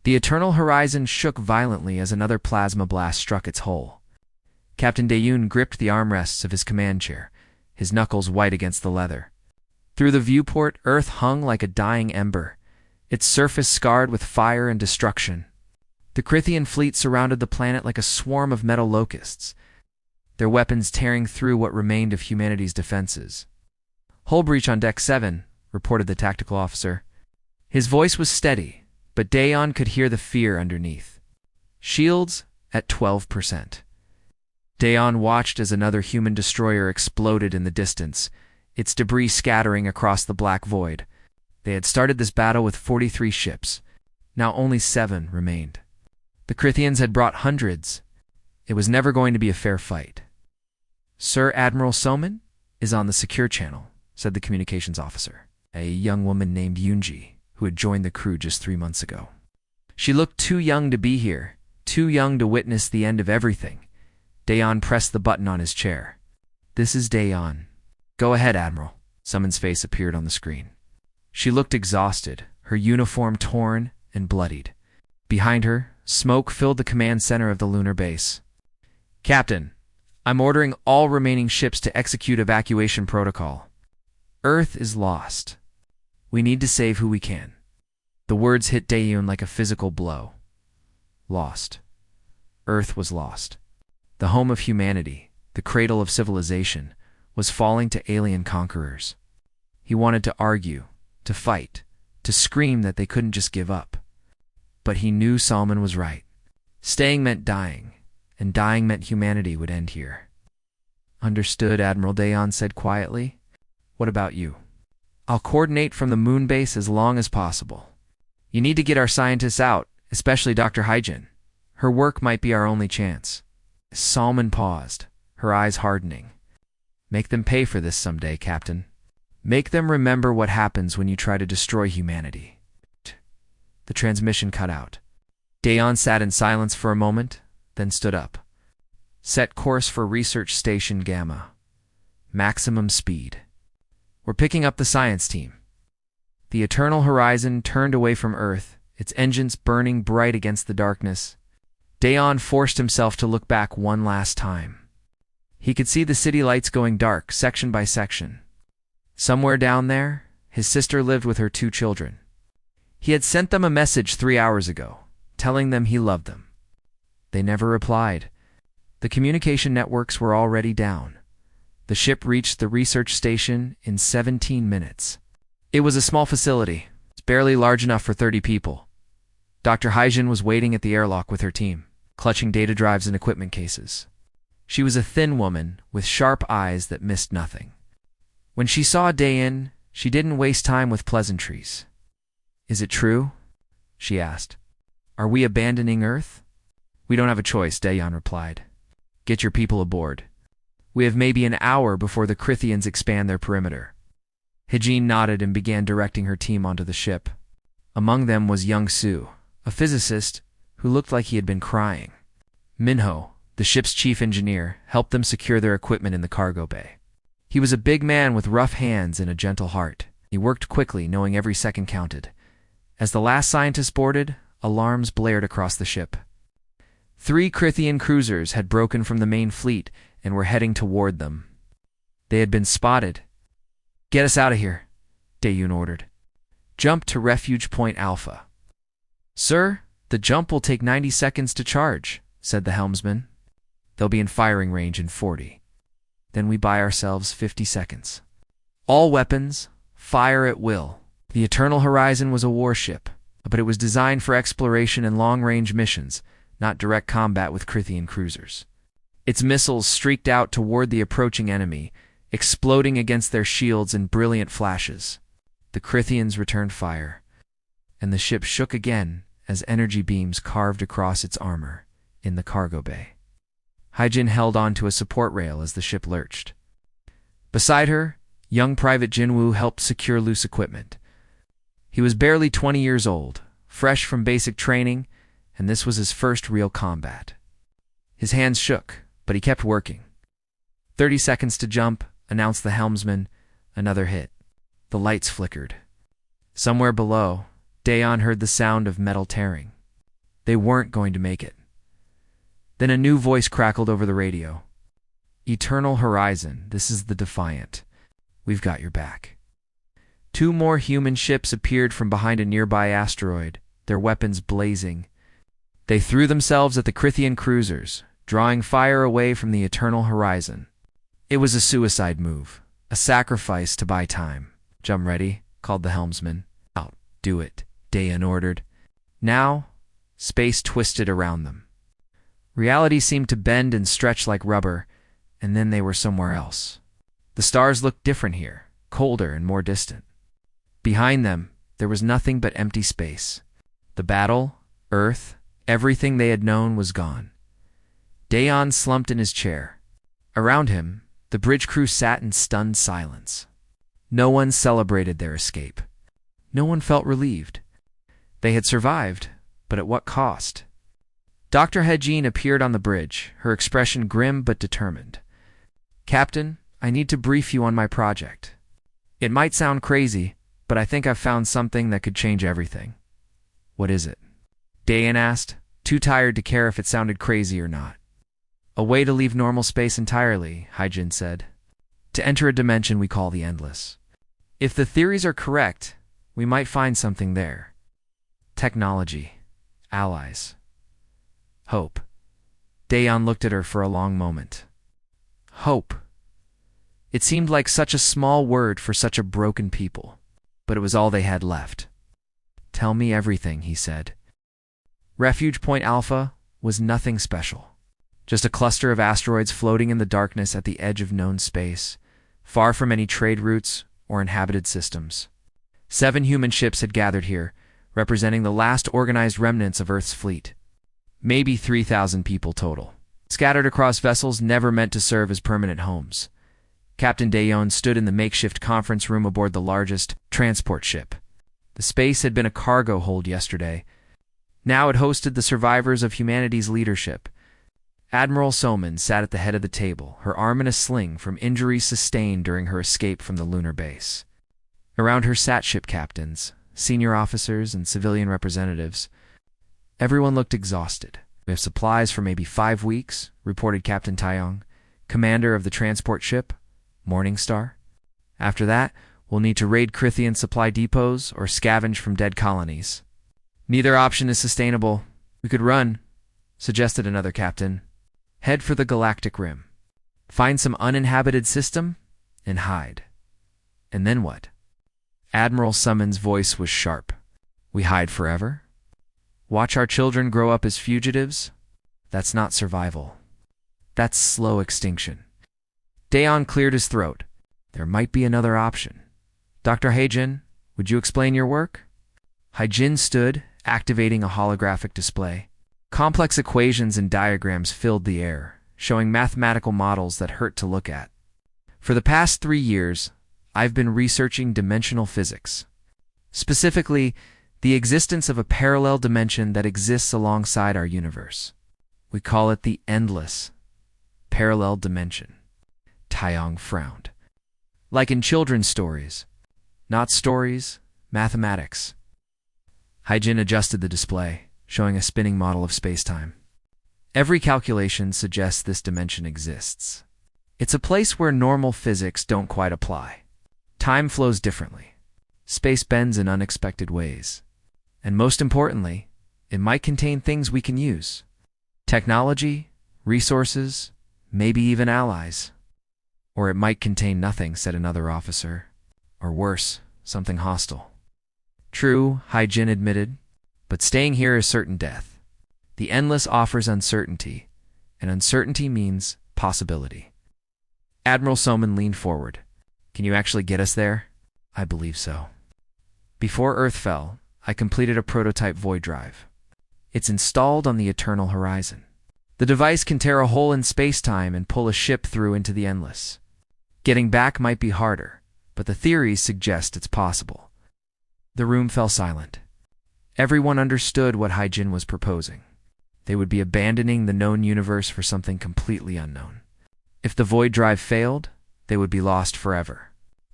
The eternal horizon shook violently as another plasma blast struck its hull. Captain Dayoon gripped the armrests of his command chair, his knuckles white against the leather. Through the viewport, Earth hung like a dying ember, its surface scarred with fire and destruction. The Crythian fleet surrounded the planet like a swarm of metal locusts, their weapons tearing through what remained of humanity's defenses. "Hull breach on Deck 7, reported the tactical officer. His voice was steady, but Dayon could hear the fear underneath. "Shields at 12%. Dayon watched as another human destroyer exploded in the distance, its debris scattering across the black void. They had started this battle with 43 ships. Now only 7 remained. The Crythians had brought hundreds. It was never going to be a fair fight. "Sir Admiral Soman is on the secure channel," said the communications officer, a young woman named Yoonji, who had joined the crew just 3 months ago. She looked too young to be here, too young to witness the end of everything. Dayon pressed the button on his chair. "This is Dayon." "Go ahead, Admiral." Someone's face appeared on the screen. She looked exhausted, her uniform torn and bloodied. Behind her, smoke filled the command center of the lunar base. "Captain, I'm ordering all remaining ships to execute evacuation protocol. Earth is lost. We need to save who we can." The words hit Dayoon like a physical blow. Lost. Earth was lost. The home of humanity, the cradle of civilization, was falling to alien conquerors. He wanted to argue, to fight, to scream that they couldn't just give up. But he knew Salman was right. Staying meant dying, and dying meant humanity would end here. "Understood," Admiral Dayon said quietly. "What about you?" "I'll coordinate from the moon base as long as possible. You need to get our scientists out, especially Dr. Hyjin. Her work might be our only chance." Salman paused, her eyes hardening. "Make them pay for this someday, Captain. Make them remember what happens when you try to destroy humanity." The transmission cut out. Dayon sat in silence for a moment, then stood up. "Set course for Research Station Gamma. Maximum speed. We're picking up the science team." The eternal horizon turned away from Earth, its engines burning bright against the darkness. Dayon forced himself to look back one last time. He could see the city lights going dark, section by section. Somewhere down there, his sister lived with her 2 children. He had sent them a message 3 hours ago, telling them he loved them. They never replied. The communication networks were already down. The ship reached the research station in 17 minutes. It was a small facility, barely large enough for 30 people. Dr. Hyjin was waiting at the airlock with her team, clutching data drives and equipment cases. She was a thin woman with sharp eyes that missed nothing. When she saw Dayon, she didn't waste time with pleasantries. "Is it true?" she asked. "Are we abandoning Earth?" "We don't have a choice," Dayon replied. "Get your people aboard. We have maybe an hour before the Crythians expand their perimeter." Hyjin nodded and began directing her team onto the ship. Among them was Young Soo, a physicist who looked like he had been crying. Minho, the ship's chief engineer, helped them secure their equipment in the cargo bay. He was a big man with rough hands and a gentle heart. He worked quickly, knowing every second counted. As the last scientist boarded, alarms blared across the ship. 3 Crythian cruisers had broken from the main fleet and were heading toward them. They had been spotted. "Get us out of here," Dayoon ordered. "Jump to Refuge Point Alpha." "Sir, the jump will take 90 seconds to charge," said the helmsman. "They'll be in firing range in 40. Then we buy ourselves 50 seconds. All weapons, fire at will." The Eternal Horizon was a warship, but it was designed for exploration and long-range missions, not direct combat with Crythian cruisers. Its missiles streaked out toward the approaching enemy, exploding against their shields in brilliant flashes. The Crythians returned fire, and the ship shook again as energy beams carved across its armor in the cargo bay. Hyjin held on to a support rail as the ship lurched. Beside her, young Private Jinwoo helped secure loose equipment. He was barely 20 years old, fresh from basic training, and this was his first real combat. His hands shook, but he kept working. 30 seconds to jump, announced the helmsman. Another hit. The lights flickered. Somewhere below, Dayon heard the sound of metal tearing. They weren't going to make it. Then a new voice crackled over the radio. "Eternal Horizon, this is the Defiant. We've got your back." Two more human ships appeared from behind a nearby asteroid, their weapons blazing. They threw themselves at the Crithian cruisers, drawing fire away from the Eternal Horizon. It was a suicide move, a sacrifice to buy time. "Jump ready," called the helmsman. "Out, do it," Dayan ordered. Now, space twisted around them. Reality seemed to bend and stretch like rubber, and then they were somewhere else. The stars looked different here, colder and more distant. Behind them, there was nothing but empty space. The battle, Earth, everything they had known was gone. Dayan slumped in his chair. Around him, the bridge crew sat in stunned silence. No one celebrated their escape. No one felt relieved. They had survived, but at what cost? Dr. Hejin appeared on the bridge, her expression grim but determined. "Captain, I need to brief you on my project. It might sound crazy, but I think I've found something that could change everything." "What is it?" Dayan asked, too tired to care if it sounded crazy or not. "A way to leave normal space entirely," Hejin said. "To enter a dimension we call the Endless. If the theories are correct, we might find something there. Technology, allies, hope." Dayan looked at her for a long moment. Hope. It seemed like such a small word for such a broken people, but it was all they had left. "Tell me everything," he said. Refuge Point Alpha was nothing special. Just a cluster of asteroids floating in the darkness at the edge of known space, far from any trade routes or inhabited systems. 7 human ships had gathered here, representing the last organized remnants of Earth's fleet. Maybe 3,000 people total, scattered across vessels never meant to serve as permanent homes. Captain Dayan stood in the makeshift conference room aboard the largest transport ship. The space had been a cargo hold yesterday. Now it hosted the survivors of humanity's leadership. Admiral Soman sat at the head of the table, her arm in a sling from injuries sustained during her escape from the lunar base. Around her sat ship captains, senior officers, and civilian representatives. Everyone looked exhausted. "We have supplies for maybe 5 weeks," reported Captain Taeyong, commander of the transport ship, Morning Star. "After that, we'll need to raid Crithian supply depots or scavenge from dead colonies." "Neither option is sustainable. We could run," suggested another captain. "Head for the Galactic Rim. Find some uninhabited system and hide." "And then what?" Admiral Summon's voice was sharp. "We hide forever? Watch our children grow up as fugitives? That's not survival. That's slow extinction." Dayan cleared his throat. "There might be another option. Dr. Hejin, would you explain your work?" Hejin stood, activating a holographic display. Complex equations and diagrams filled the air, showing mathematical models that hurt to look at. "For the past 3 years, I've been researching dimensional physics. Specifically, the existence of a parallel dimension that exists alongside our universe. We call it the Endless Parallel Dimension." Taeyong frowned. "Like in children's stories. Not stories, mathematics." Hejin adjusted the display, showing a spinning model of space-time. "Every calculation suggests this dimension exists. It's a place where normal physics don't quite apply. Time flows differently. Space bends in unexpected ways. And most importantly, it might contain things we can use. Technology, resources, maybe even allies. Or it might contain nothing," said another officer. "Or worse, something hostile." "True," Hejin admitted, "but staying here is certain death. The Endless offers uncertainty, and uncertainty means possibility." Admiral Soman leaned forward. "Can you actually get us there?" "I believe so. Before Earth fell, I completed a prototype void drive. It's installed on the Eternal Horizon. The device can tear a hole in space-time and pull a ship through into the Endless. Getting back might be harder, but the theories suggest it's possible." The room fell silent. Everyone understood what Hejin was proposing. They would be abandoning the known universe for something completely unknown. If the void drive failed, they would be lost forever.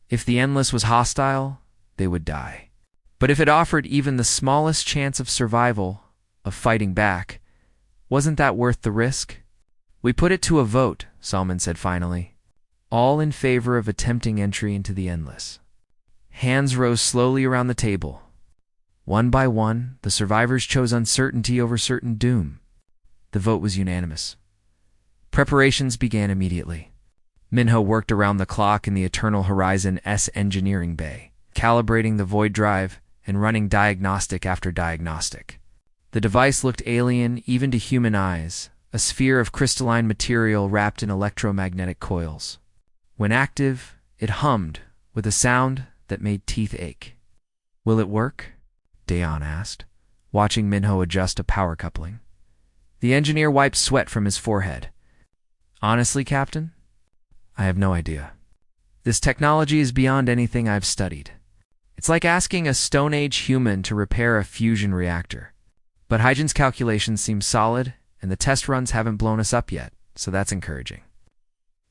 If the Endless was hostile, they would die. But if it offered even the smallest chance of survival, of fighting back. Wasn't that worth the risk? We put it to a vote, Salman said finally. All in favor of attempting entry into the endless. Hands rose slowly around the table. One by one, the survivors chose uncertainty over certain doom. The vote was unanimous. Preparations began immediately. Minho worked around the clock in the Eternal Horizon S engineering bay, calibrating the void drive and running diagnostic after diagnostic. The device looked alien even to human eyes, a sphere of crystalline material wrapped in electromagnetic coils. When active, it hummed with a sound that made teeth ache. Will it work? Dayon asked, watching Minho adjust a power coupling. The engineer wiped sweat from his forehead. Honestly, Captain, I have no idea. This technology is beyond anything I've studied. It's like asking a Stone Age human to repair a fusion reactor. But Hygen's calculations seem solid, and the test runs haven't blown us up yet, so that's encouraging.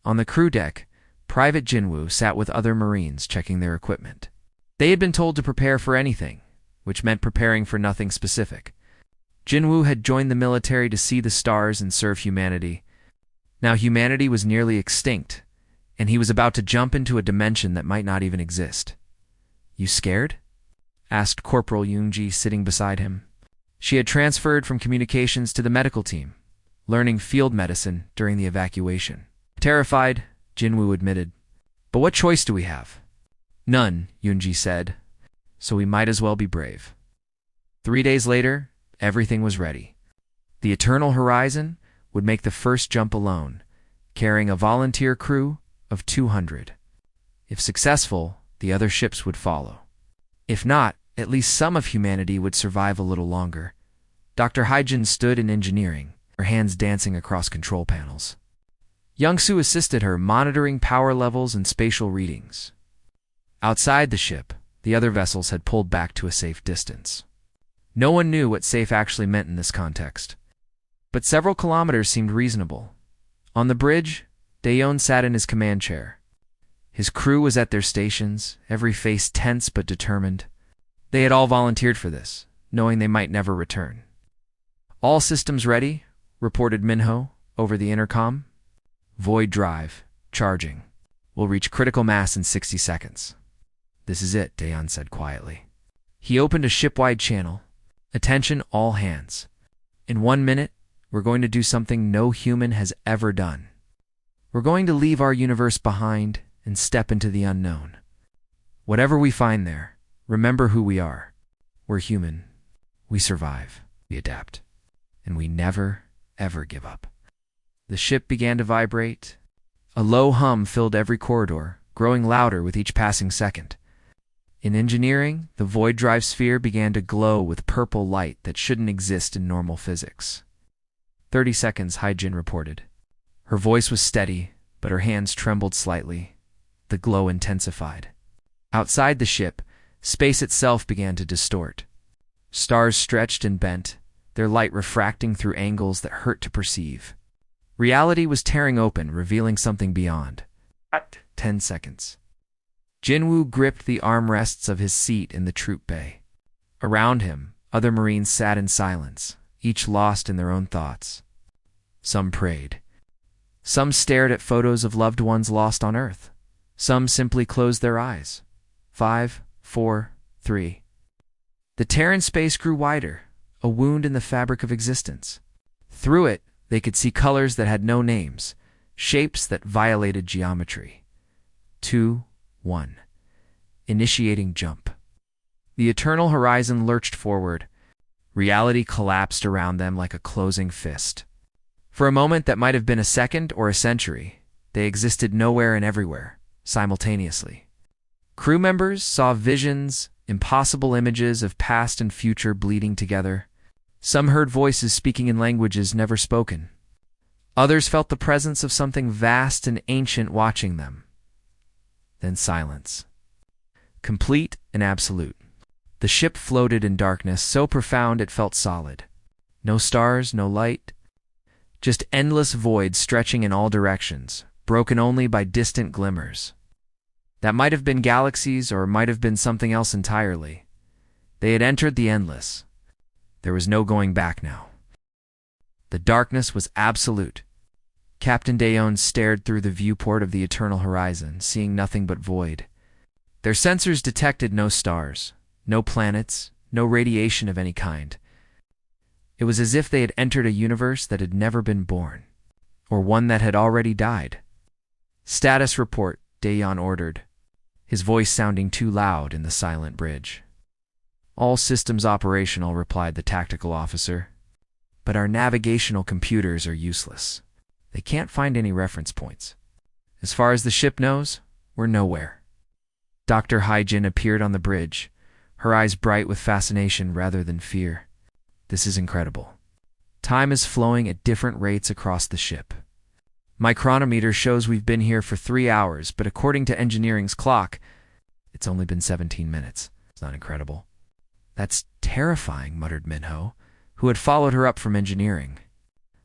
On the crew deck, Private Jinwoo sat with other Marines checking their equipment. They had been told to prepare for anything, which meant preparing for nothing specific. Jinwoo had joined the military to see the stars and serve humanity. Now humanity was nearly extinct, and he was about to jump into a dimension that might not even exist. You scared? Asked Corporal Yoonji sitting beside him. She had transferred from communications to the medical team, learning field medicine during the evacuation. Terrified, Jinwoo admitted. But what choice do we have? None, Yoonji said, so we might as well be brave. 3 days later, everything was ready. The Eternal Horizon would make the first jump alone, carrying a volunteer crew of 200. If successful, the other ships would follow. If not, at least some of humanity would survive a little longer. Dr. Hygen stood in engineering, her hands dancing across control panels. Young-Soo assisted her, monitoring power levels and spatial readings. Outside the ship, the other vessels had pulled back to a safe distance. No one knew what safe actually meant in this context, but several kilometers seemed reasonable. On the bridge, Dayon sat in his command chair. His crew was at their stations, every face tense but determined. They had all volunteered for this, knowing they might never return. All systems ready, reported Minho over the intercom. Void drive, charging. We'll reach critical mass in 60 seconds. This is it, Dayon said quietly. He opened a ship-wide channel. Attention, all hands. In 1 minute, we're going to do something no human has ever done. We're going to leave our universe behind and step into the unknown. Whatever we find there, remember who we are. We're human. We survive. We adapt. And we never, ever give up. The ship began to vibrate. A low hum filled every corridor, growing louder with each passing second. In engineering, the void drive sphere began to glow with purple light that shouldn't exist in normal physics. 30 seconds, Hygen reported. Her voice was steady, but her hands trembled slightly. The glow intensified. Outside the ship, space itself began to distort. Stars stretched and bent, their light refracting through angles that hurt to perceive. Reality was tearing open, revealing something beyond. 10 seconds. Jinwoo gripped the armrests of his seat in the troop bay. Around him, other Marines sat in silence, each lost in their own thoughts. Some prayed. Some stared at photos of loved ones lost on Earth. Some simply closed their eyes. 5, 4, 3. The Terran space grew wider, a wound in the fabric of existence. Through it, they could see colors that had no names, shapes that violated geometry. 2, 1. Initiating jump. The Eternal Horizon lurched forward. Reality collapsed around them like a closing fist. For a moment that might have been a second or a century, they existed nowhere and everywhere, simultaneously. Crew members saw visions, impossible images of past and future bleeding together. Some heard voices speaking in languages never spoken. Others felt the presence of something vast and ancient watching them. Then silence. Complete and absolute. The ship floated in darkness so profound it felt solid. No stars, no light. Just endless void stretching in all directions, broken only by distant glimmers. That might have been galaxies or might have been something else entirely. They had entered the endless. There was no going back now. The darkness was absolute. Captain Dayon stared through the viewport of the eternal horizon, seeing nothing but void. Their sensors detected no stars, no planets, no radiation of any kind. It was as if they had entered a universe that had never been born, or one that had already died. "Status report," Dayon ordered, his voice sounding too loud in the silent bridge. "All systems operational," replied the tactical officer. "But our navigational computers are useless. They can't find any reference points. As far as the ship knows, we're nowhere." Dr. Hyjin appeared on the bridge, her eyes bright with fascination rather than fear. "This is incredible. Time is flowing at different rates across the ship. My chronometer shows we've been here for 3 hours, but according to engineering's clock, it's only been 17 minutes. It's not incredible." "That's terrifying," muttered Minho, who had followed her up from engineering.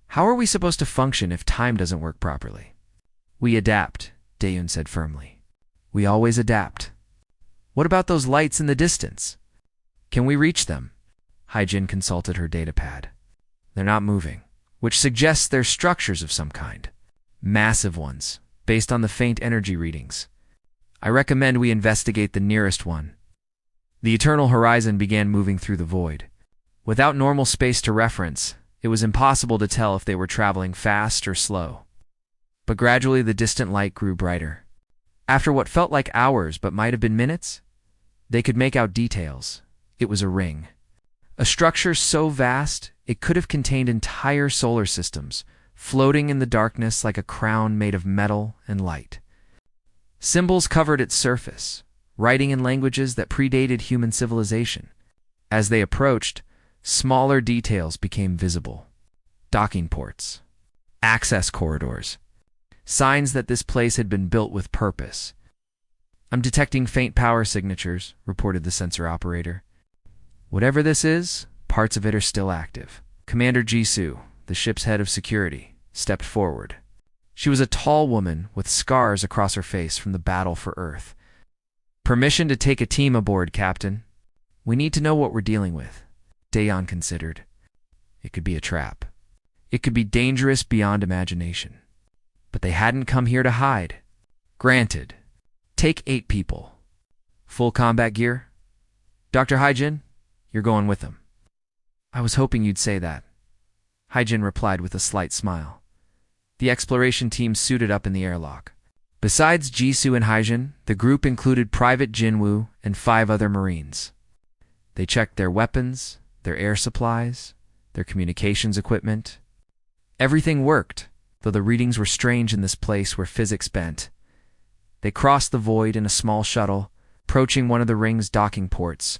"How are we supposed to function if time doesn't work properly?" "We adapt," Dayon said firmly. "We always adapt." "What about those lights in the distance? Can we reach them?" Hyjin consulted her datapad. "They're not moving, which suggests they're structures of some kind. Massive ones, based on the faint energy readings. I recommend we investigate the nearest one." The eternal horizon began moving through the void. Without normal space to reference, it was impossible to tell if they were traveling fast or slow. But gradually the distant light grew brighter. After what felt like hours but might have been minutes, they could make out details. It was a ring. A structure so vast it could have contained entire solar systems, floating in the darkness like a crown made of metal and light. Symbols covered its surface, writing in languages that predated human civilization. As they approached, smaller details became visible. Docking ports, access corridors, signs that this place had been built with purpose. "I'm detecting faint power signatures," reported the sensor operator. "Whatever this is, parts of it are still active." Commander Jisoo, the ship's head of security, stepped forward. She was a tall woman with scars across her face from the battle for Earth. "Permission to take a team aboard, Captain. We need to know what we're dealing with." Dayon considered. It could be a trap. It could be dangerous beyond imagination. But they hadn't come here to hide. "Granted. Take 8 people. Full combat gear? Dr. Hyjin, you're going with them." "I was hoping you'd say that," Hyjin replied with a slight smile. The exploration team suited up in the airlock. Besides Jisoo and Hyjin, the group included Private Jinwoo and 5 other Marines. They checked their weapons, their air supplies, their communications equipment. Everything worked, though the readings were strange in this place where physics bent. They crossed the void in a small shuttle, approaching one of the ring's docking ports.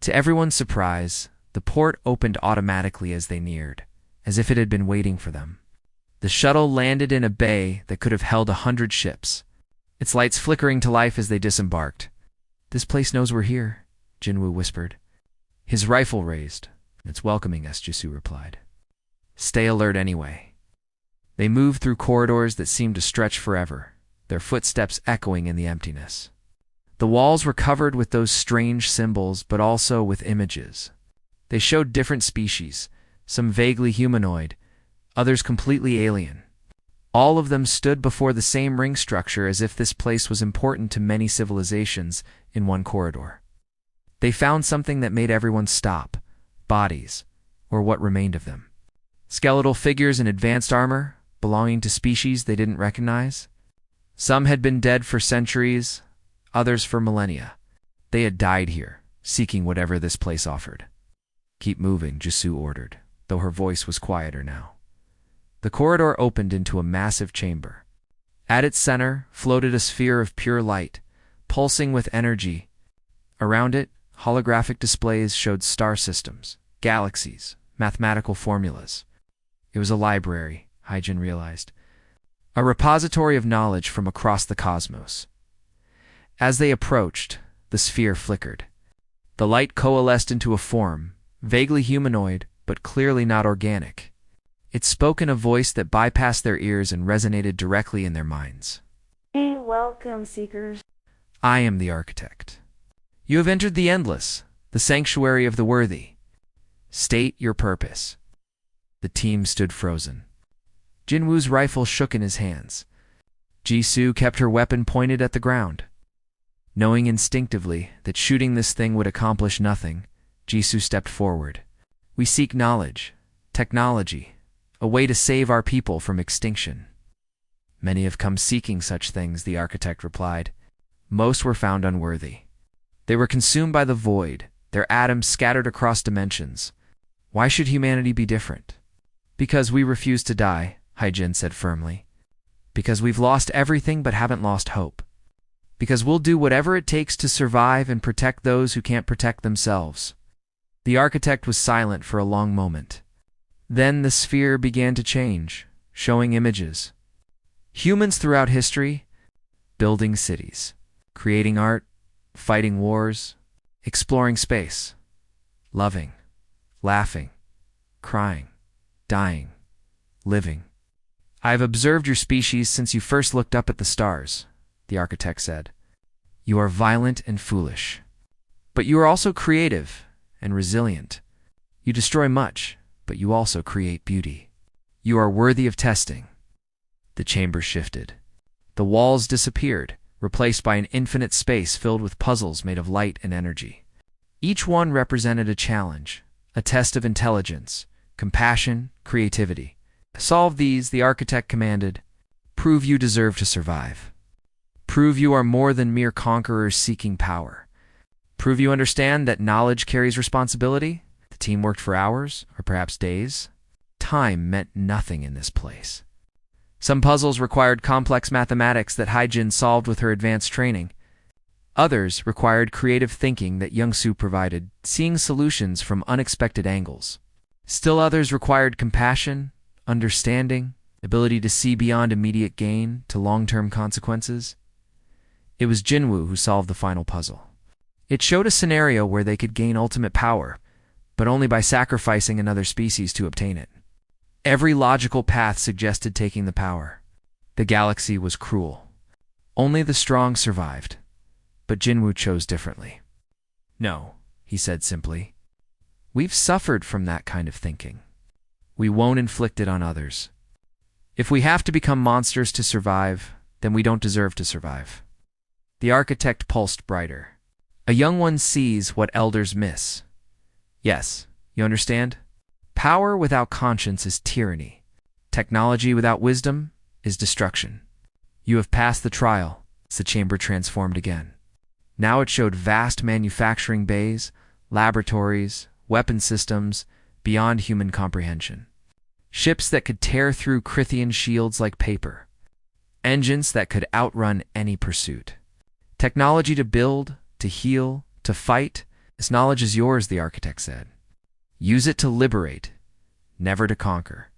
To everyone's surprise, the port opened automatically as they neared, as if it had been waiting for them. The shuttle landed in a bay that could have held 100 ships, its lights flickering to life as they disembarked. "This place knows we're here," Jinwoo whispered. His rifle raised. "It's welcoming us," Jisoo replied. "Stay alert anyway." They moved through corridors that seemed to stretch forever, their footsteps echoing in the emptiness. The walls were covered with those strange symbols, but also with images. They showed different species, some vaguely humanoid, others completely alien. All of them stood before the same ring structure as if this place was important to many civilizations in one corridor. They found something that made everyone stop: bodies, or what remained of them. Skeletal figures in advanced armor, belonging to species they didn't recognize. Some had been dead for centuries, others for millennia. They had died here, seeking whatever this place offered. "Keep moving," Jisoo ordered, though her voice was quieter now. The corridor opened into a massive chamber. At its center floated a sphere of pure light, pulsing with energy. Around it, holographic displays showed star systems, galaxies, mathematical formulas. It was a library, Hyjin realized. A repository of knowledge from across the cosmos. As they approached, the sphere flickered. The light coalesced into a form, vaguely humanoid, but clearly not organic. It spoke in a voice that bypassed their ears and resonated directly in their minds. "Hey, welcome, Seekers. I am the architect. You have entered the endless, the sanctuary of the worthy. State your purpose. The team stood frozen. Jinwoo's rifle shook in his hands. Jisoo kept her weapon pointed at the ground. Knowing instinctively that shooting this thing would accomplish nothing, Jisoo stepped forward. We seek knowledge, technology, a way to save our people from extinction. Many have come seeking such things, the architect replied. Most were found unworthy. They were consumed by the void, their atoms scattered across dimensions. Why should humanity be different? Because we refuse to die, Haijin said firmly. Because we've lost everything but haven't lost hope. Because we'll do whatever it takes to survive and protect those who can't protect themselves. The architect was silent for a long moment. Then the sphere began to change, showing images. Humans throughout history, building cities, creating art, fighting wars, exploring space, loving, laughing, crying, dying, living. I've observed your species since you first looked up at the stars, the architect said. You are violent and foolish. But you are also creative and resilient. You destroy much, but you also create beauty. You are worthy of testing. The chamber shifted. The walls disappeared, replaced by an infinite space filled with puzzles made of light and energy. Each one represented a challenge, a test of intelligence, compassion, creativity. Solve these, the architect commanded. Prove you deserve to survive. Prove you are more than mere conquerors seeking power. Prove you understand that knowledge carries responsibility. The team worked for hours, or perhaps days. Time meant nothing in this place. Some puzzles required complex mathematics that Haijin solved with her advanced training. Others required creative thinking that Youngsu provided, seeing solutions from unexpected angles. Still others required compassion, understanding, ability to see beyond immediate gain to long-term consequences. It was Jinwoo who solved the final puzzle. It showed a scenario where they could gain ultimate power, but only by sacrificing another species to obtain it. Every logical path suggested taking the power. The galaxy was cruel. Only the strong survived. But Jinwoo chose differently. No, he said simply. We've suffered from that kind of thinking. We won't inflict it on others. If we have to become monsters to survive, then we don't deserve to survive. The architect pulsed brighter. A young one sees what elders miss. Yes, you understand? Power without conscience is tyranny. Technology without wisdom is destruction. You have passed the trial. The chamber transformed again. Now it showed vast manufacturing bays, laboratories, weapon systems, beyond human comprehension. Ships that could tear through Crithian shields like paper. Engines that could outrun any pursuit. Technology to build, to heal, to fight. This knowledge is yours, the architect said. Use it to liberate, never to conquer.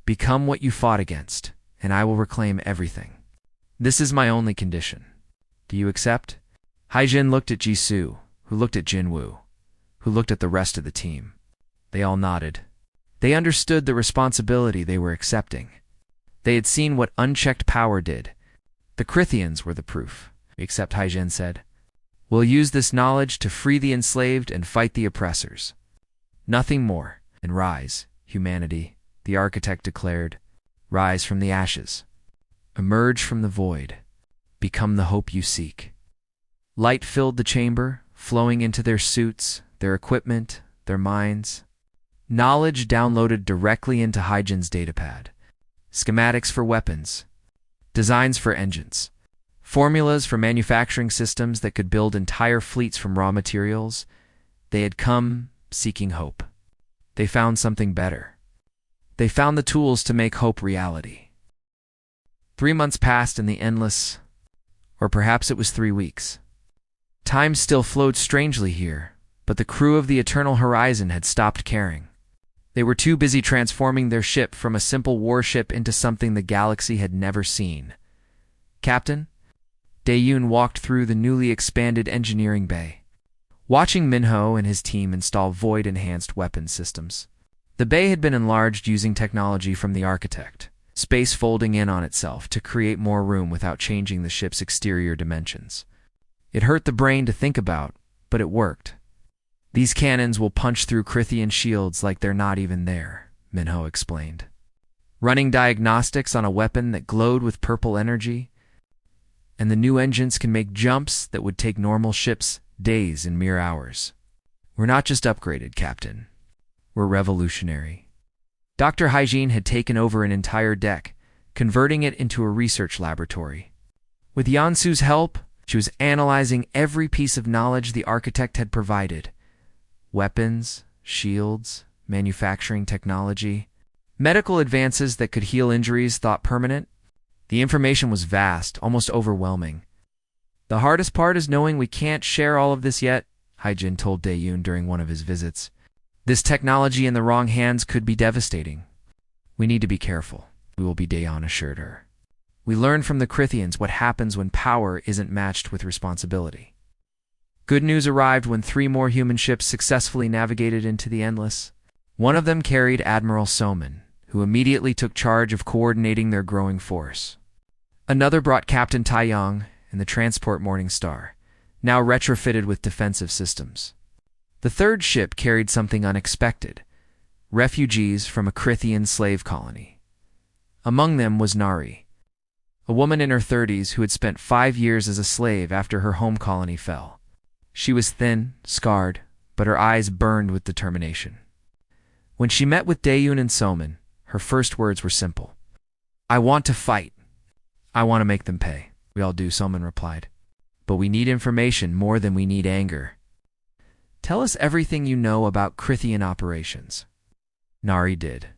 Become what you fought against, and I will reclaim everything. This is my only condition. Do you accept? Haijin looked at Jisoo, who looked at Jinwoo, who looked at the rest of the team. They all nodded. They understood the responsibility they were accepting. They had seen what unchecked power did. The Crithians were the proof, except Haijin said. We'll use this knowledge to free the enslaved and fight the oppressors. Nothing more. And rise, humanity, the architect declared. Rise from the ashes. Emerge from the void. Become the hope you seek. Light filled the chamber, flowing into their suits, their equipment, their minds. Knowledge downloaded directly into Haijin's datapad. Schematics for weapons. Designs for engines. Formulas for manufacturing systems that could build entire fleets from raw materials. They had come seeking hope. They found something better. They found the tools to make hope reality. 3 months passed in the endless, or perhaps it was 3 weeks. Time still flowed strangely here, but the crew of the Eternal Horizon had stopped caring. They were too busy transforming their ship from a simple warship into something the galaxy had never seen. Captain? Dae-yoon walked through the newly expanded engineering bay, watching Minho and his team install void-enhanced weapon systems. The bay had been enlarged using technology from the architect, space folding in on itself to create more room without changing the ship's exterior dimensions. It hurt the brain to think about, but it worked. These cannons will punch through Crithian shields like they're not even there, Minho explained. Running diagnostics on a weapon that glowed with purple energy, and the new engines can make jumps that would take normal ships days in mere hours. We're not just upgraded, Captain. We're revolutionary. Dr. Hygiene had taken over an entire deck, converting it into a research laboratory. With Yansu's help, she was analyzing every piece of knowledge the architect had provided. Weapons, shields, manufacturing technology, medical advances that could heal injuries thought permanent. The information was vast, almost overwhelming. The hardest part is knowing we can't share all of this yet, Hyjin told Dae-yoon during one of his visits. This technology in the wrong hands could be devastating. We need to be careful, we will be, Daeon assured her. We learned from the Crithians what happens when power isn't matched with responsibility. Good news arrived when 3 more human ships successfully navigated into the Endless. One of them carried Admiral Soman, who immediately took charge of coordinating their growing force. Another brought Captain Taeyong and the transport Morning Star, now retrofitted with defensive systems. The third ship carried something unexpected: refugees from a Crithian slave colony. Among them was Nari, a woman in her 30s who had spent 5 years as a slave after her home colony fell. She was thin, scarred, but her eyes burned with determination. When she met with Dae-yoon and Soman, her first words were simple. "I want to fight. I want to make them pay." "We all do," Soman replied. "But we need information more than we need anger. Tell us everything you know about Crithian operations." Nari did.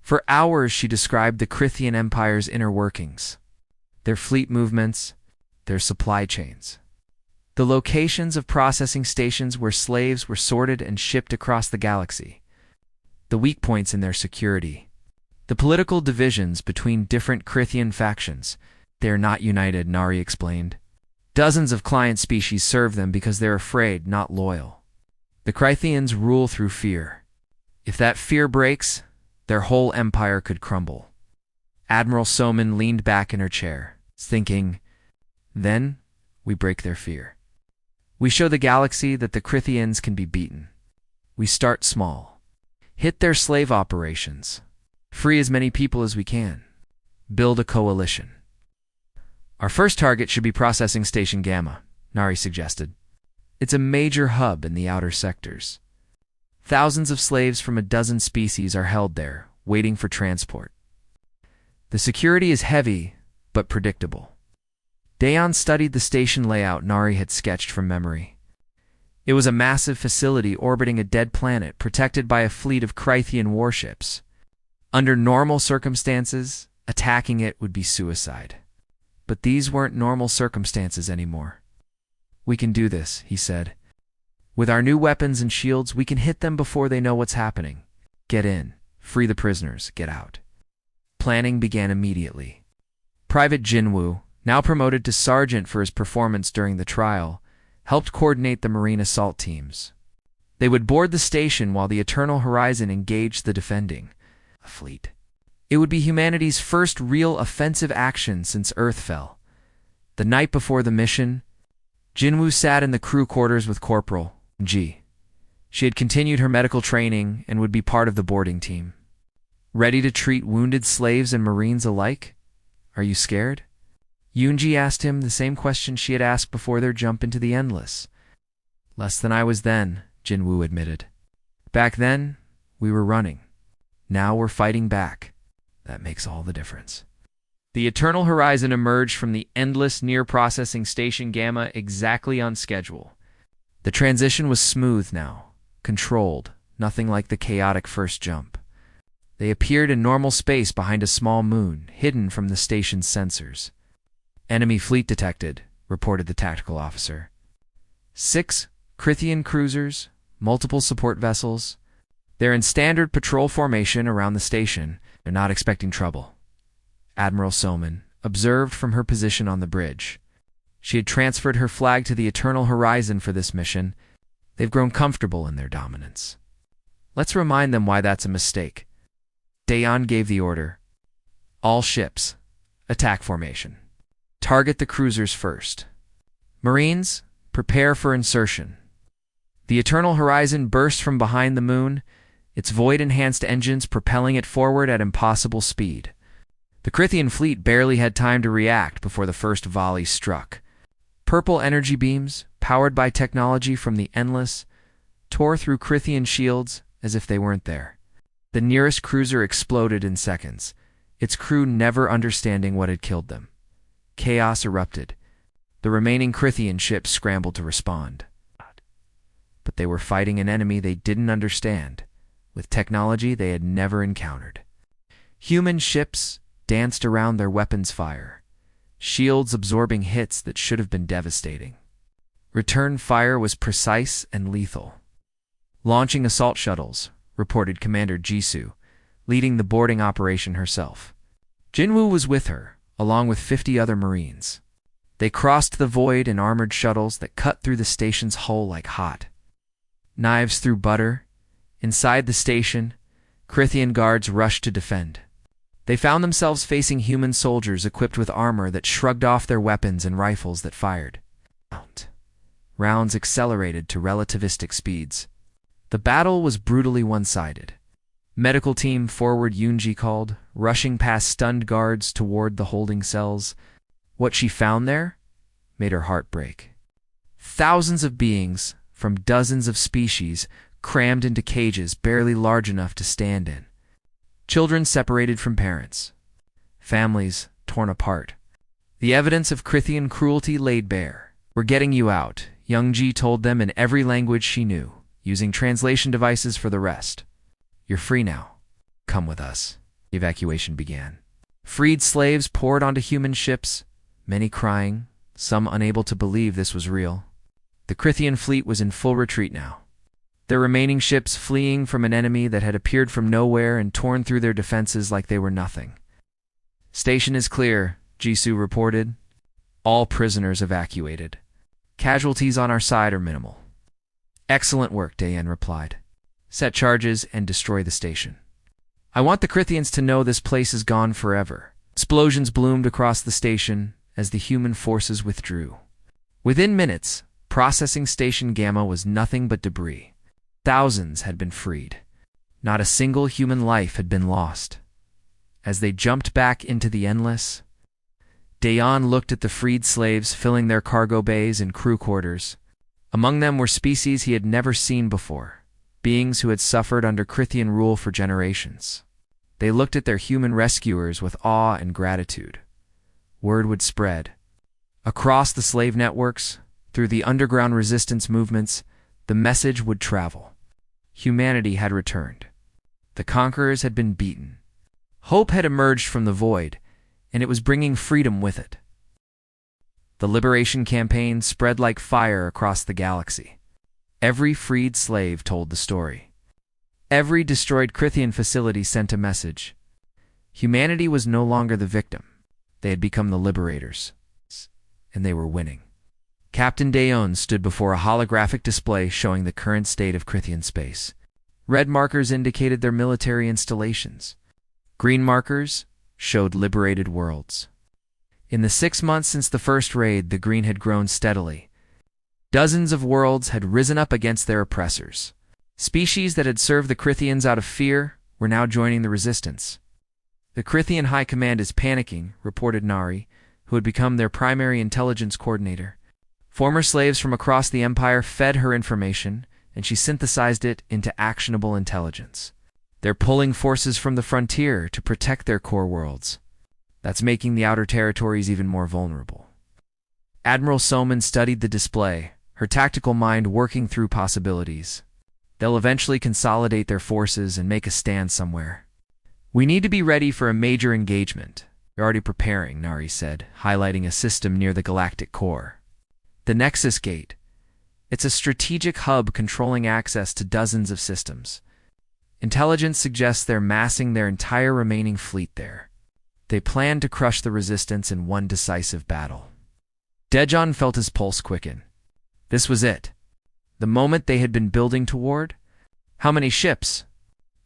For hours she described the Crithian Empire's inner workings, their fleet movements, their supply chains, the locations of processing stations where slaves were sorted and shipped across the galaxy, the weak points in their security, the political divisions between different Crithian factions. "They're not united," Nari explained. "Dozens of client species serve them because they're afraid, not loyal. The Crithians rule through fear. If that fear breaks, their whole empire could crumble." Admiral Soman leaned back in her chair, thinking, "Then we break their fear. We show the galaxy that the Crithians can be beaten. We start small. Hit their slave operations. Free as many people as we can. Build a coalition." "Our first target should be Processing Station Gamma," Nari suggested. "It's a major hub in the outer sectors. Thousands of slaves from a dozen species are held there, waiting for transport. The security is heavy, but predictable." Daeon studied the station layout Nari had sketched from memory. It was a massive facility orbiting a dead planet protected by a fleet of Crithian warships. Under normal circumstances, attacking it would be suicide. But these weren't normal circumstances anymore. "We can do this," he said. "With our new weapons and shields, we can hit them before they know what's happening. Get in, free the prisoners, get out." Planning began immediately. Private Jinwoo, now promoted to sergeant for his performance during the trial, helped coordinate the marine assault teams. They would board the station while the Eternal Horizon engaged the defending fleet. It would be humanity's first real offensive action since Earth fell. The night before the mission, Jinwoo sat in the crew quarters with Corporal Ji. She had continued her medical training and would be part of the boarding team. "Ready to treat wounded slaves and Marines alike? Are you scared?" Yoonji asked him the same question she had asked before their jump into the Endless. "Less than I was then," Jinwoo admitted. "Back then, we were running. Now we're fighting back. That makes all the difference." The Eternal Horizon emerged from the Endless near Processing Station Gamma exactly on schedule. The transition was smooth now, controlled, nothing like the chaotic first jump. They appeared in normal space behind a small moon, hidden from the station's sensors. "Enemy fleet detected," reported the tactical officer. 6 Crithian cruisers, multiple support vessels. They're in standard patrol formation around the station. They're not expecting trouble. Admiral Soman observed from her position on the bridge. She had transferred her flag to the Eternal Horizon for this mission. They've grown comfortable in their dominance. Let's remind them why that's a mistake. Daeon gave the order. "All ships, attack formation. Target the cruisers first. Marines, prepare for insertion." The eternal horizon burst from behind the moon, its void-enhanced engines propelling it forward at impossible speed. The Crythian fleet barely had time to react before the first volley struck. Purple energy beams, powered by technology from the Endless, tore through Crythian shields as if they weren't there. The nearest cruiser exploded in seconds, its crew never understanding what had killed them. Chaos erupted. The remaining Crythian ships scrambled to respond. But they were fighting an enemy they didn't understand, with technology they had never encountered. Human ships danced around their weapons' fire, shields absorbing hits that should have been devastating. Return fire was precise and lethal. Launching assault shuttles, reported Commander Jisoo, leading the boarding operation herself. Jinwoo was with her, along with 50 other Marines. They crossed the void in armored shuttles that cut through the station's hull like hot knives through butter. Inside the station, Crythian guards rushed to defend. They found themselves facing human soldiers equipped with armor that shrugged off their weapons and rifles that fired. Rounds accelerated to relativistic speeds. The battle was brutally one-sided. Medical team forward, Yoonji called, rushing past stunned guards toward the holding cells. What she found there made her heart break. Thousands of beings from dozens of species crammed into cages barely large enough to stand in. Children separated from parents. Families torn apart. The evidence of Crythian cruelty laid bare. "We're getting you out," Youngji told them in every language she knew, using translation devices for the rest. "You're free now. Come with us." The evacuation began. Freed slaves poured onto human ships, many crying, some unable to believe this was real. The Crythian fleet was in full retreat now, their remaining ships fleeing from an enemy that had appeared from nowhere and torn through their defenses like they were nothing. "Station is clear," Jisoo reported. "All prisoners evacuated. Casualties on our side are minimal." "Excellent work," Dayen replied. "Set charges and destroy the station. I want the Crythians to know this place is gone forever." Explosions bloomed across the station as the human forces withdrew. Within minutes, processing station Gamma was nothing but debris. Thousands had been freed. Not a single human life had been lost. As they jumped back into the Endless, Dayan looked at the freed slaves filling their cargo bays and crew quarters. Among them were species he had never seen before, beings who had suffered under Crythian rule for generations. They looked at their human rescuers with awe and gratitude. Word would spread. Across the slave networks, through the underground resistance movements, the message would travel. Humanity had returned. The conquerors had been beaten. Hope had emerged from the void, and it was bringing freedom with it. The liberation campaign spread like fire across the galaxy. Every freed slave told the story. Every destroyed Crythian facility sent a message. Humanity was no longer the victim. They had become the liberators. And they were winning. Captain Dayon stood before a holographic display showing the current state of Crythian space. Red markers indicated their military installations. Green markers showed liberated worlds. In the 6 months since the first raid, the green had grown steadily. Dozens of worlds had risen up against their oppressors. Species that had served the Crythians out of fear were now joining the resistance. "The Crythian High Command is panicking," reported Nari, who had become their primary intelligence coordinator. Former slaves from across the Empire fed her information, and she synthesized it into actionable intelligence. "They're pulling forces from the frontier to protect their core worlds. That's making the outer territories even more vulnerable." Admiral Soman studied the display, her tactical mind working through possibilities. "They'll eventually consolidate their forces and make a stand somewhere. We need to be ready for a major engagement." "They're already preparing," Nari said, highlighting a system near the galactic core. "The Nexus Gate. It's a strategic hub controlling access to dozens of systems. Intelligence suggests they're massing their entire remaining fleet there. They plan to crush the resistance in one decisive battle." Daejeon felt his pulse quicken. This was it. The moment they had been building toward. How many ships?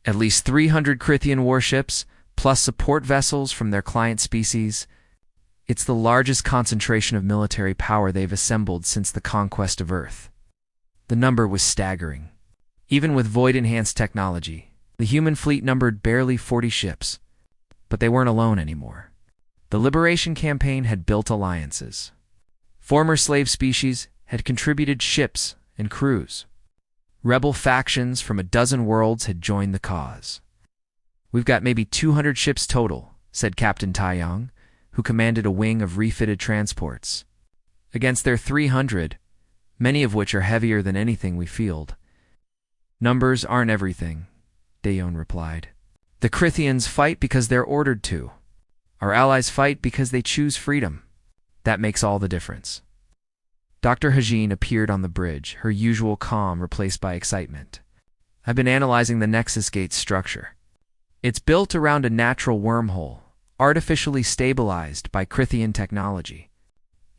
At least 300 Crythian warships, plus support vessels from their client species. It's the largest concentration of military power they've assembled since the conquest of Earth. The number was staggering. Even with void-enhanced technology, the human fleet numbered barely 40 ships. But they weren't alone anymore. The Liberation Campaign had built alliances. Former slave species had contributed ships and crews. Rebel factions from a dozen worlds had joined the cause. "We've got maybe 200 ships total," said Captain Taiyang, who commanded a wing of refitted transports. "Against their 300, many of which are heavier than anything we field." "Numbers aren't everything," Dayon replied. "The Crithians fight because they're ordered to. Our allies fight because they choose freedom. That makes all the difference." Dr. Hajin appeared on the bridge, her usual calm replaced by excitement. "I've been analyzing the Nexus Gate's structure. It's built around a natural wormhole, artificially stabilized by Crithian technology.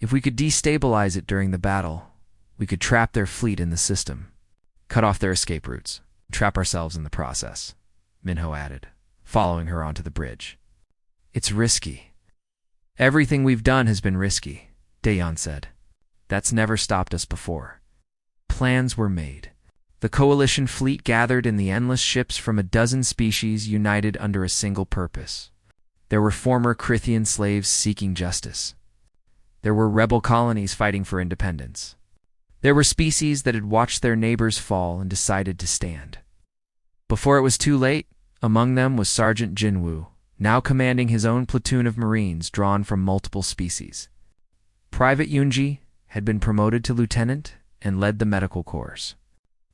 If we could destabilize it during the battle, we could trap their fleet in the system, cut off their escape routes, and trap ourselves in the process," Minho added, following her onto the bridge. "It's risky." "Everything we've done has been risky," Dayon said. "That's never stopped us before." Plans were made. The coalition fleet gathered in the endless ships from a dozen species united under a single purpose. There were former Crithian slaves seeking justice. There were rebel colonies fighting for independence. There were species that had watched their neighbors fall and decided to stand. Before it was too late, among them was Sergeant Jinwoo, now commanding his own platoon of Marines drawn from multiple species. Private Yunji had been promoted to lieutenant and led the medical corps.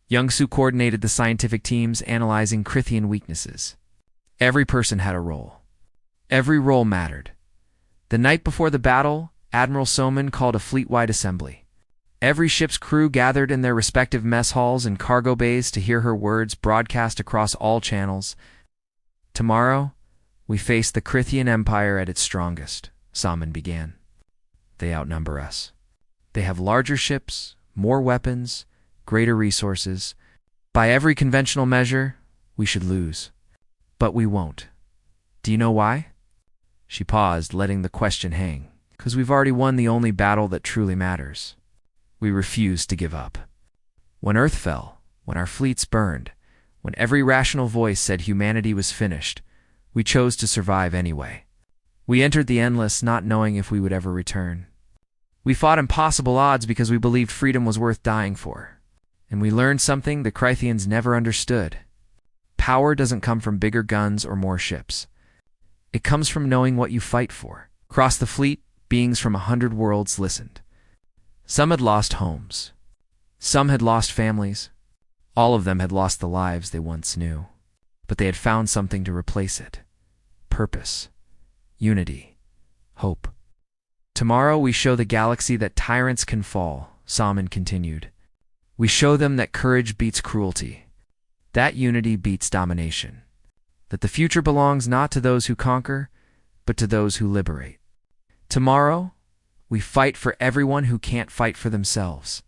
Youngsu coordinated the scientific teams analyzing Crithian weaknesses. Every person had a role. Every role mattered. The night before the battle, Admiral Soman called a fleet-wide assembly. Every ship's crew gathered in their respective mess halls and cargo bays to hear her words broadcast across all channels. "Tomorrow, we face the Crithian Empire at its strongest," Soman began. "They outnumber us. They have larger ships, more weapons, greater resources. By every conventional measure, we should lose. But we won't. Do you know why?" She paused, letting the question hang. "'Cause we've already won the only battle that truly matters. We refuse to give up. When Earth fell, when our fleets burned, when every rational voice said humanity was finished, we chose to survive anyway. We entered the endless not knowing if we would ever return. We fought impossible odds because we believed freedom was worth dying for. And we learned something the Crithians never understood. Power doesn't come from bigger guns or more ships. It comes from knowing what you fight for." Across the fleet, beings from 100 worlds listened. Some had lost homes. Some had lost families. All of them had lost the lives they once knew. But they had found something to replace it. Purpose. Unity. Hope. "Tomorrow we show the galaxy that tyrants can fall," Salmon continued. "We show them that courage beats cruelty, that unity beats domination, that the future belongs not to those who conquer, but to those who liberate. Tomorrow, we fight for everyone who can't fight for themselves,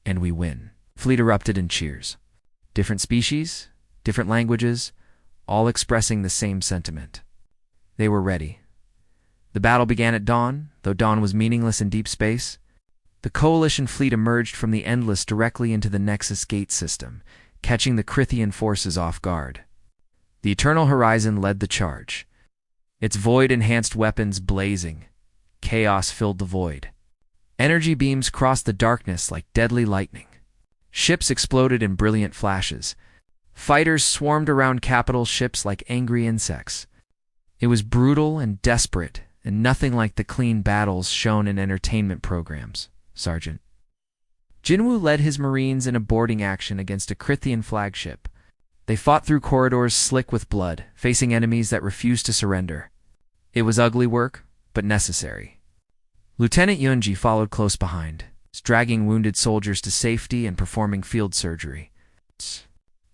and we win." Fleet erupted in cheers. Different species, different languages, all expressing the same sentiment. They were ready. The battle began at dawn, though dawn was meaningless in deep space. The coalition fleet emerged from the endless directly into the Nexus Gate system, catching the Crithian forces off guard. The Eternal Horizon led the charge. Its void-enhanced weapons blazing. Chaos filled the void. Energy beams crossed the darkness like deadly lightning. Ships exploded in brilliant flashes. Fighters swarmed around capital ships like angry insects. It was brutal and desperate, and nothing like the clean battles shown in entertainment programs, Sergeant. Jinwoo led his Marines in a boarding action against a Crithian flagship. They fought through corridors slick with blood, facing enemies that refused to surrender. It was ugly work, but necessary. Lieutenant Yunji followed close behind, dragging wounded soldiers to safety and performing field surgery.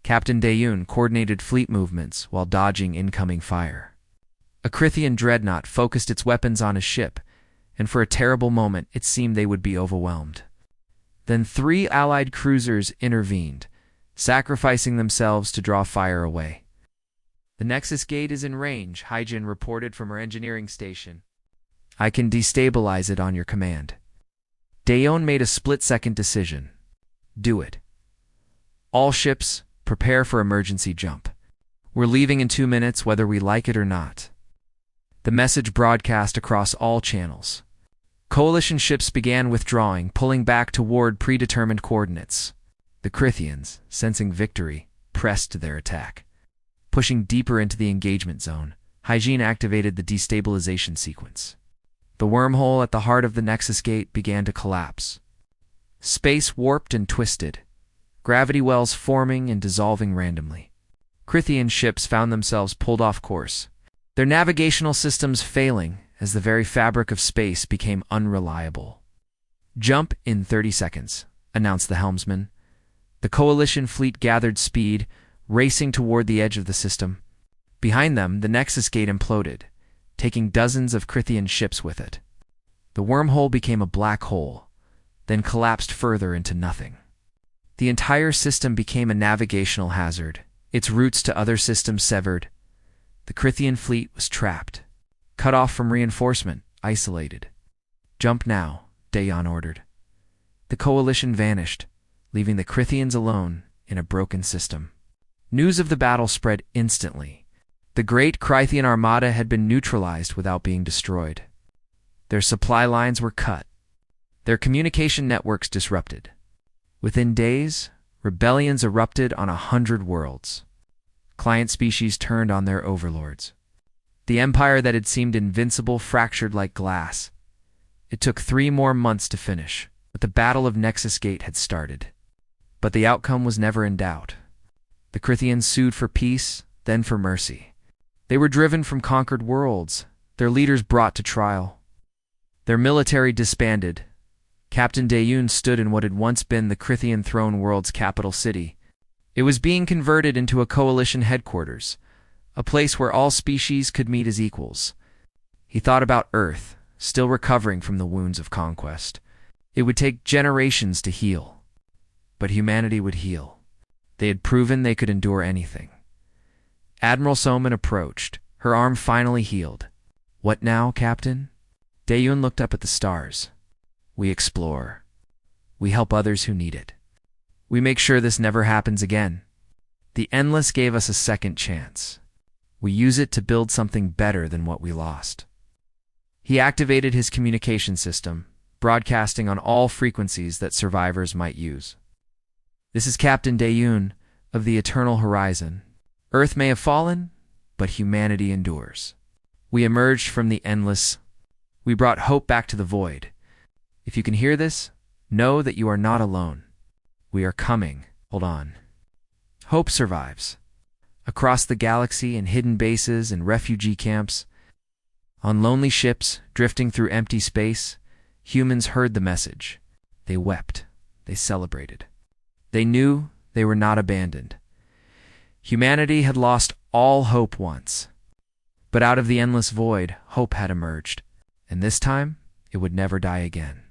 Captain Daeun coordinated fleet movements while dodging incoming fire. A Crithian dreadnought focused its weapons on a ship, and for a terrible moment it seemed they would be overwhelmed. Then 3 Allied cruisers intervened, sacrificing themselves to draw fire away. "The Nexus Gate is in range," Hyjin reported from her engineering station. "I can destabilize it on your command." Daeon made a split-second decision. "Do it." All ships, prepare for emergency jump. We're leaving in 2 minutes whether we like it or not. The message broadcast across all channels. Coalition ships began withdrawing, pulling back toward predetermined coordinates. The Crithians, sensing victory, pressed to their attack. Pushing deeper into the engagement zone, Hygiene activated the destabilization sequence. The wormhole at the heart of the Nexus Gate began to collapse. Space warped and twisted, gravity wells forming and dissolving randomly. Crithian ships found themselves pulled off course, their navigational systems failing as the very fabric of space became unreliable. "Jump in 30 seconds," announced the helmsman. The Coalition fleet gathered speed, racing toward the edge of the system. Behind them, the Nexus Gate imploded, taking dozens of Crithian ships with it. The wormhole became a black hole, then collapsed further into nothing. The entire system became a navigational hazard, its routes to other systems severed. The Crithian fleet was trapped, cut off from reinforcement, isolated. "Jump now," Dayon ordered. The Coalition vanished, leaving the Crithians alone in a broken system. News of the battle spread instantly. The great Crithian armada had been neutralized without being destroyed. Their supply lines were cut, their communication networks disrupted. Within days, rebellions erupted on 100 worlds. Client species turned on their overlords. The empire that had seemed invincible fractured like glass. It took 3 more months to finish, but the Battle of Nexus Gate had started. But the outcome was never in doubt. The Crithians sued for peace, then for mercy. They were driven from conquered worlds, their leaders brought to trial. Their military disbanded. Captain Dayon stood in what had once been the Crithian throne world's capital city. It was being converted into a coalition headquarters, a place where all species could meet as equals. He thought about Earth, still recovering from the wounds of conquest. It would take generations to heal, but humanity would heal. They had proven they could endure anything. Admiral Soman approached, her arm finally healed. "What now, Captain?" Dayon looked up at the stars. "We explore. We help others who need it. We make sure this never happens again. The Endless gave us a second chance. We use it to build something better than what we lost." He activated his communication system, broadcasting on all frequencies that survivors might use. "This is Captain Dayon of the Eternal Horizon. Earth may have fallen, but humanity endures. We emerged from the Endless. We brought hope back to the void. If you can hear this, know that you are not alone. We are coming. Hold on." Hope survives. Across the galaxy, in hidden bases and refugee camps, on lonely ships drifting through empty space, humans heard the message. They wept. They celebrated. They knew they were not abandoned. Humanity had lost all hope once. But out of the endless void, hope had emerged. And this time, it would never die again.